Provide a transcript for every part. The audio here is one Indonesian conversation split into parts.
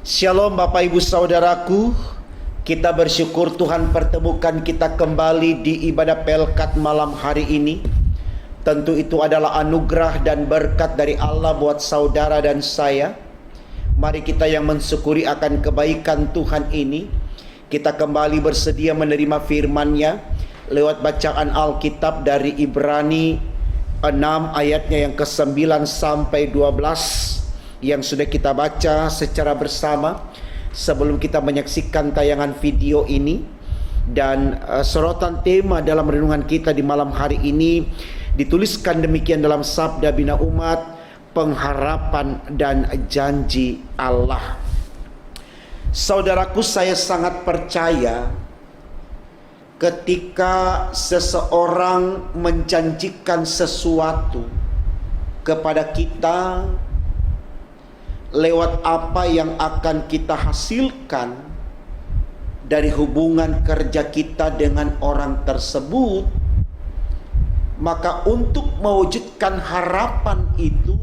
Shalom Bapak Ibu Saudaraku. Kita bersyukur Tuhan pertemukan kita kembali di ibadah Pelkat malam hari ini. Tentu itu adalah anugerah dan berkat dari Allah buat saudara dan saya. Mari kita yang mensyukuri akan kebaikan Tuhan ini. Kita kembali bersedia menerima firman-Nya lewat bacaan Alkitab dari Ibrani 6 ayatnya yang ke-9 sampai 12 yang sudah kita baca secara bersama sebelum kita menyaksikan tayangan video ini. Dan sorotan tema dalam renungan kita di malam hari ini dituliskan demikian dalam Sabda Bina Umat, pengharapan dan janji Allah. Saudaraku, saya sangat percaya ketika seseorang menjanjikan sesuatu kepada kita lewat apa yang akan kita hasilkan dari hubungan kerja kita dengan orang tersebut, maka untuk mewujudkan harapan itu,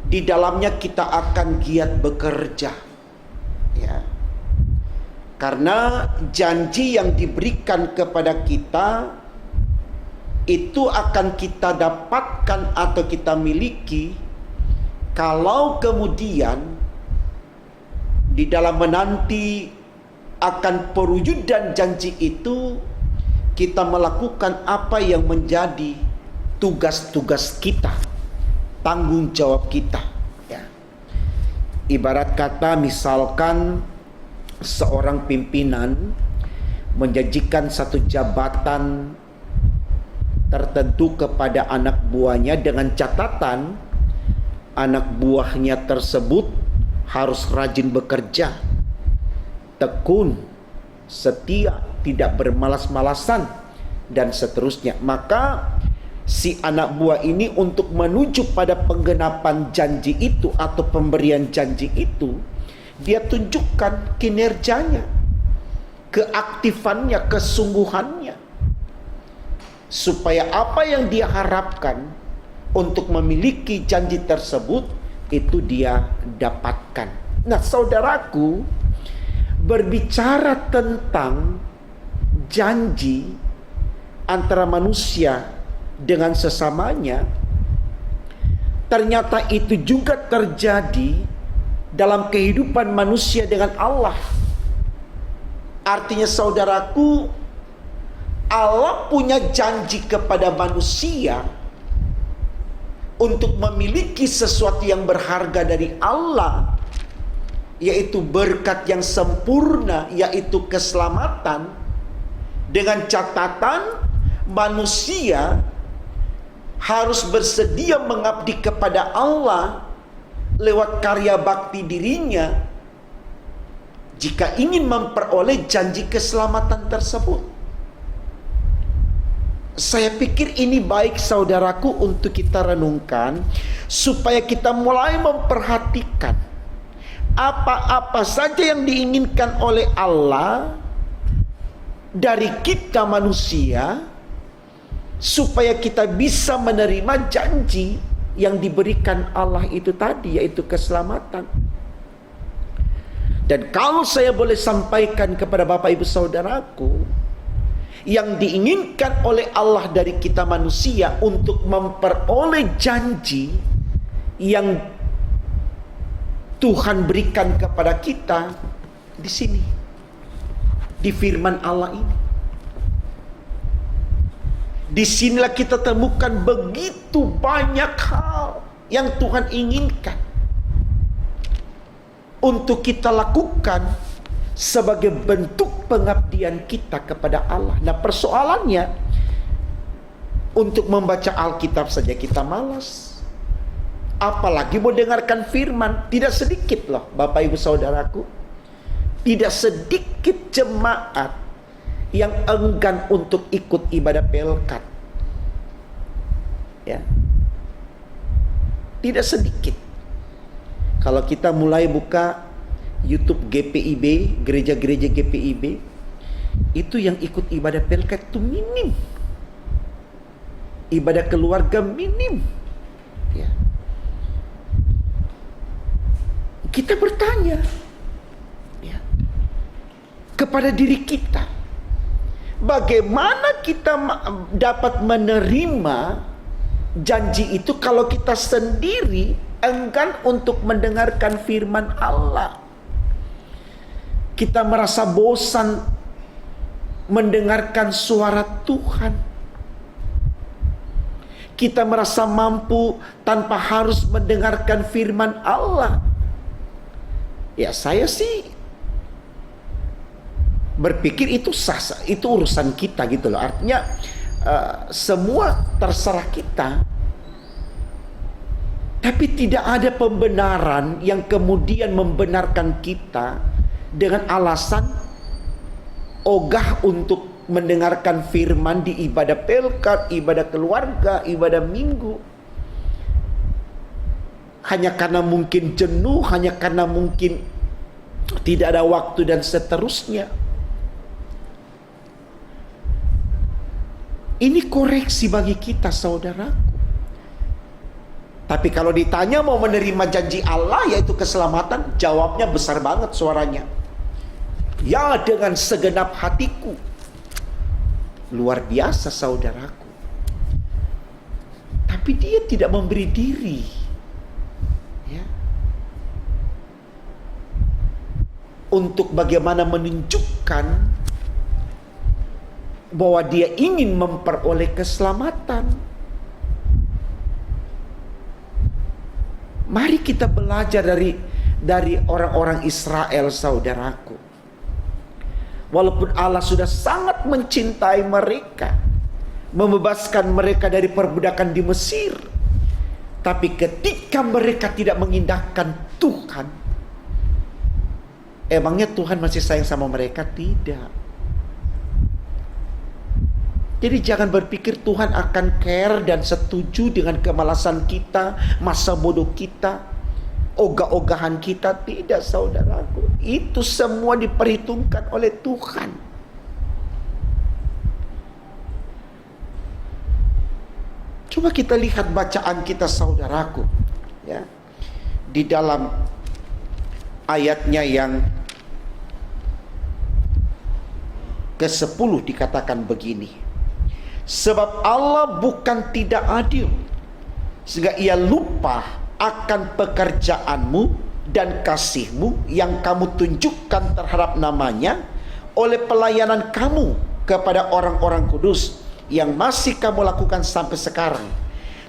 di dalamnya kita akan giat bekerja, ya. Karena janji yang diberikan kepada kita itu akan kita dapatkan atau kita miliki kalau kemudian di dalam menanti akan perwujudan janji itu kita melakukan apa yang menjadi tugas-tugas kita, tanggung jawab kita, ya. Ibarat kata misalkan seorang pimpinan menjanjikan satu jabatan tertentu kepada anak buahnya dengan catatan anak buahnya tersebut harus rajin bekerja, tekun, setia, tidak bermalas-malasan, dan seterusnya. Maka si anak buah ini untuk menuju pada penggenapan janji itu atau pemberian janji itu, dia tunjukkan kinerjanya, keaktifannya, kesungguhannya, supaya apa yang dia harapkan untuk memiliki janji tersebut itu dia dapatkan. Nah, saudaraku, berbicara tentang janji antara manusia dengan sesamanya, ternyata itu juga terjadi dalam kehidupan manusia dengan Allah. Artinya saudaraku, Allah punya janji kepada manusia untuk memiliki sesuatu yang berharga dari Allah, yaitu berkat yang sempurna, yaitu keselamatan, dengan catatan manusia harus bersedia mengabdi kepada Allah lewat karya bakti dirinya jika ingin memperoleh janji keselamatan tersebut. Saya pikir ini baik saudaraku untuk kita renungkan, supaya kita mulai memperhatikan apa-apa saja yang diinginkan oleh Allah dari kita manusia, supaya kita bisa menerima janji yang diberikan Allah itu tadi, yaitu keselamatan. Dan kalau saya boleh sampaikan kepada Bapak Ibu Saudaraku, yang diinginkan oleh Allah dari kita manusia untuk memperoleh janji yang Tuhan berikan kepada kita di sini, di firman Allah ini. Disinilah kita temukan begitu banyak hal yang Tuhan inginkan untuk kita lakukan sebagai bentuk pengabdian kita kepada Allah. Nah, persoalannya, untuk membaca Alkitab saja kita malas, apalagi mau dengarkan firman. Tidak sedikit loh Bapak Ibu Saudaraku, tidak sedikit jemaat yang enggan untuk ikut ibadah Pelkat, ya. Tidak sedikit. Kalau kita mulai buka YouTube GPIB, gereja-gereja GPIB, itu yang ikut ibadah Pelkat itu minim. Ibadah keluarga minim, ya. kita bertanya ya, kepada diri kita, bagaimana kita dapat menerima janji itu kalau kita sendiri enggan untuk mendengarkan firman Allah. Kita merasa bosan mendengarkan suara Tuhan. Kita merasa mampu tanpa harus mendengarkan firman Allah. Ya, saya sih berpikir itu sah, itu urusan kita gitu loh. Artinya semua terserah kita. Tapi tidak ada pembenaran yang kemudian membenarkan kita dengan alasan ogah untuk mendengarkan firman di ibadah pelkat, ibadah keluarga, ibadah minggu. Hanya karena mungkin jenuh, hanya karena mungkin tidak ada waktu dan seterusnya. Ini koreksi bagi kita, saudaraku. Tapi kalau ditanya mau menerima janji Allah yaitu keselamatan, jawabnya besar banget suaranya. Ya, dengan segenap hatiku. Luar biasa, saudaraku. Tapi dia tidak memberi diri. Ya. Untuk bagaimana menunjukkan bahwa dia ingin memperoleh keselamatan. Mari kita belajar dari orang-orang Israel, saudaraku. Walaupun Allah sudah sangat mencintai mereka, membebaskan mereka dari perbudakan di Mesir, tapi ketika mereka tidak mengindahkan Tuhan, emangnya Tuhan masih sayang sama mereka? Tidak. Jadi jangan berpikir Tuhan akan care dan setuju dengan kemalasan kita, masa bodoh kita, ogah-ogahan kita. Tidak, saudaraku. Itu semua diperhitungkan oleh Tuhan. Coba kita lihat bacaan kita, saudaraku, ya. Di dalam ayatnya yang ke-10 dikatakan begini. Sebab Allah bukan tidak adil, sehingga ia lupa akan pekerjaanmu dan kasihmu yang kamu tunjukkan terhadap namanya oleh pelayanan kamu kepada orang-orang kudus yang masih kamu lakukan sampai sekarang.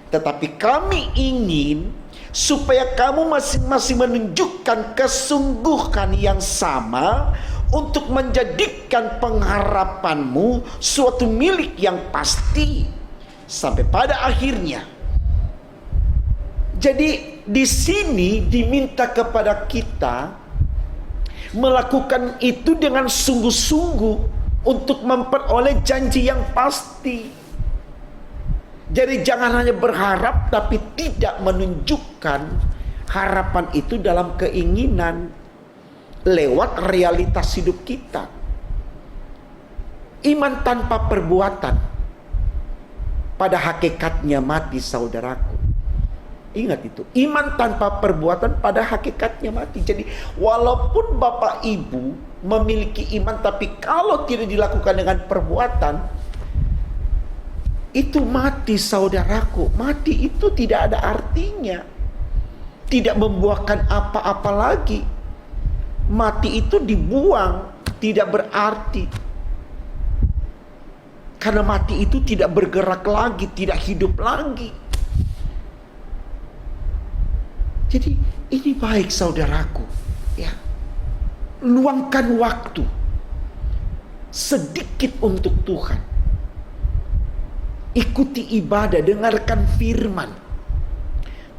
Tetapi kami ingin supaya kamu masing-masing menunjukkan kesungguhan yang sama untuk menjadikan pengharapanmu suatu milik yang pasti sampai pada akhirnya. Jadi di sini diminta kepada kita melakukan itu dengan sungguh-sungguh untuk memperoleh janji yang pasti. Jadi jangan hanya berharap tapi tidak menunjukkan harapan itu dalam keinginan lewat realitas hidup kita. Iman tanpa perbuatan pada hakikatnya mati, saudaraku. Ingat itu, iman tanpa perbuatan pada hakikatnya mati. Jadi walaupun Bapak Ibu memiliki iman, tapi kalau tidak dilakukan dengan perbuatan, itu mati, saudaraku. Mati itu tidak ada artinya, tidak membuahkan apa-apa lagi. Mati itu dibuang, tidak berarti. Karena mati itu tidak bergerak lagi, tidak hidup lagi. Jadi ini baik, saudaraku, ya. Luangkan waktu sedikit untuk Tuhan. Ikuti ibadah, dengarkan firman.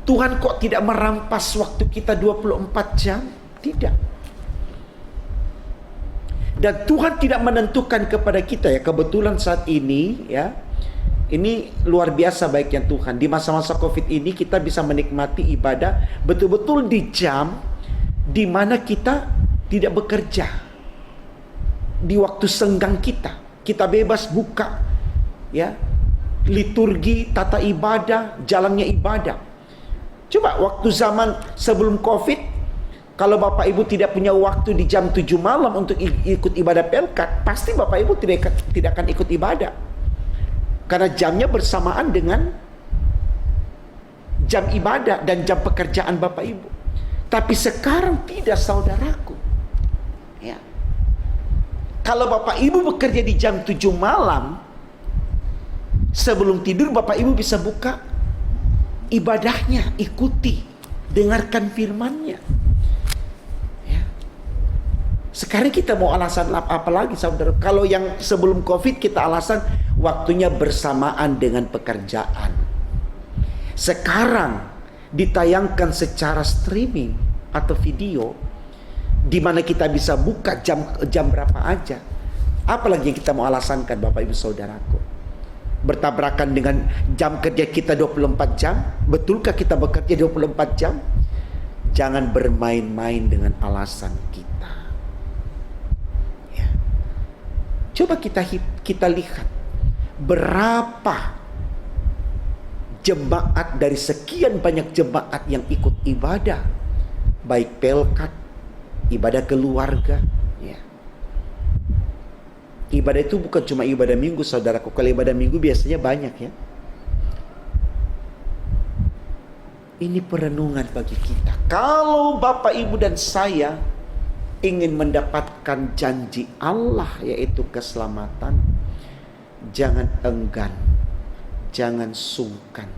Tuhan kok tidak merampas waktu kita 24 jam? Tidak. Dan Tuhan tidak menentukan kepada kita, ya. Kebetulan saat ini, ya, ini luar biasa baiknya Tuhan. Di masa-masa COVID ini kita bisa menikmati ibadah betul-betul di jam di mana kita tidak bekerja. Di waktu senggang kita, kita bebas buka, ya, liturgi, tata ibadah, jalannya ibadah. Coba waktu zaman sebelum COVID, Kalau Bapak Ibu tidak punya waktu di jam 7 malam untuk ikut ibadah pelkat, pasti Bapak Ibu tidak akan ikut ibadah. Karena jamnya bersamaan dengan jam ibadah dan jam pekerjaan Bapak Ibu. Tapi sekarang tidak, saudaraku. Ya. Kalau Bapak Ibu bekerja di jam 7 malam, sebelum tidur Bapak Ibu bisa buka ibadahnya, ikuti, dengarkan firman-Nya. Ya. Sekarang kita mau alasan apa lagi, saudara? Kalau yang sebelum COVID kita alasan waktunya bersamaan dengan pekerjaan. Sekarang ditayangkan secara streaming atau video, di mana kita bisa buka jam berapa aja. Apalagi yang kita mau alasankan, Bapak Ibu Saudaraku? Bertabrakan dengan jam kerja kita 24 jam? Betulkah kita bekerja 24 jam? Jangan bermain-main dengan alasan kita. Ya. Coba kita lihat berapa jemaat dari sekian banyak jemaat yang ikut ibadah, baik pelkat, ibadah keluarga. Ya. Ibadah itu bukan cuma ibadah minggu, saudaraku. Kalau ibadah minggu biasanya banyak, ya. Ini perenungan bagi kita. Kalau Bapak, Ibu, dan saya ingin mendapatkan janji Allah, yaitu keselamatan, jangan enggan, jangan sungkan,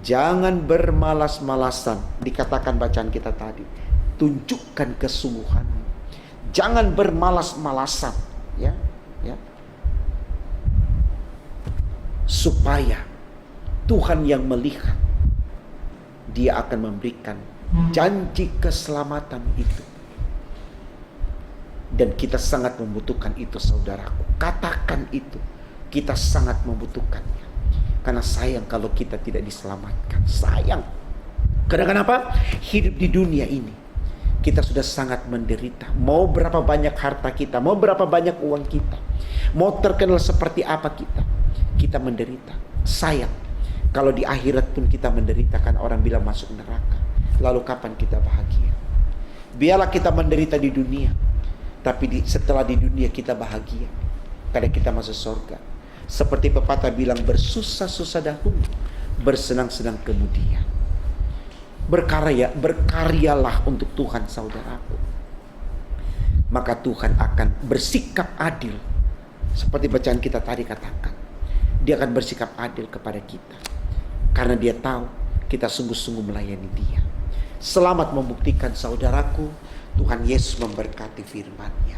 jangan bermalas-malasan. Dikatakan bacaan kita tadi, tunjukkan kesungguhan, jangan bermalas-malasan, ya. Supaya Tuhan yang melihat, Dia akan memberikan janji keselamatan itu. Dan kita sangat membutuhkan itu, saudaraku. Katakan itu, kita sangat membutuhkannya. Karena sayang kalau kita tidak diselamatkan. Sayang. Karena kenapa? Hidup di dunia ini kita sudah sangat menderita. Mau berapa banyak harta kita, mau berapa banyak uang kita, mau terkenal seperti apa kita menderita. Sayang kalau di akhirat pun kita menderita, kan orang bilang masuk neraka. Lalu kapan kita bahagia? Biarlah kita menderita di dunia, tapi setelah di dunia kita bahagia, karena kita masuk surga. Seperti pepatah bilang, bersusah-susah dahulu, bersenang-senang kemudian. Berkaryalah untuk Tuhan, saudaraku. Maka Tuhan akan bersikap adil. Seperti bacaan kita tadi katakan, Dia akan bersikap adil kepada kita, karena Dia tahu kita sungguh-sungguh melayani Dia. Selamat membuktikan, saudaraku. Tuhan Yesus memberkati firman-Nya.